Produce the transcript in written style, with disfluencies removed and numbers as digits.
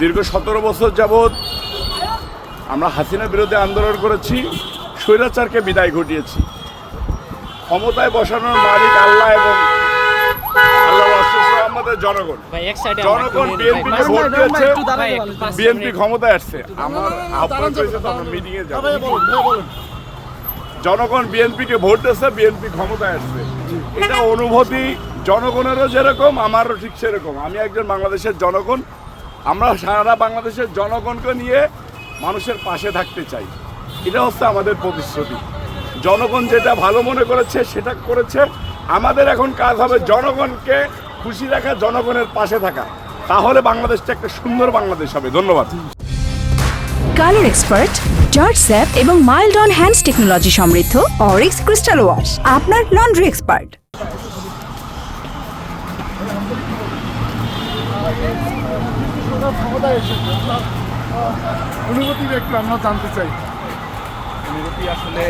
দীর্ঘ 17 বছর যাবৎ আমরা হাসিনা বিরোধী আন্দোলন করেছি, স্বৈরাচারকে বিদায় ঘটিয়েছি। ক্ষমতায় বসানোর মালিক আল্লাহ এবং আমাদের জনগণ। জনগণ বিএনপিকে ভোট দিয়েছে, বিএনপি ক্ষমতায় আসছে। আমার আহ্বান করেছে তো আমরা মিটিংয়ে যাব। জনগণ বিএনপিকে ভোট দিয়েছে, বিএনপি ক্ষমতায় আসছে। এটা অনুভূতি জনগণেরও যেরকম, আমারও ঠিক সেরকম। আমি একজন বাংলাদেশের জনগণ। আমরা সারা বাংলাদেশের জনগণকে নিয়ে মানুষের পাশে থাকতে চাই। এটা হচ্ছে আমাদের প্রতিশ্রুতি। জনগণ যেটা ভালো মনে করেছে সেটা করেছে। আমাদের এখন কাজ হবে জনগণকে খুশি রাখা, জনগণের পাশে থাকা। তাহলে বাংলাদেশটা একটা সুন্দর বাংলাদেশ হবে। ধন্যবাদ। কালার এক্সপার্ট, জর্জ স্যাপ এবং মাইল্ড অন হ্যান্ডস টেকনোলজি সমৃদ্ধ অরিক্স ক্রিস্টাল ওয়াশ আপনার লন্ড্রি এক্সপার্ট। অনুভূতি একটু আমরা জানতে চাই। অনুভূতি আসলে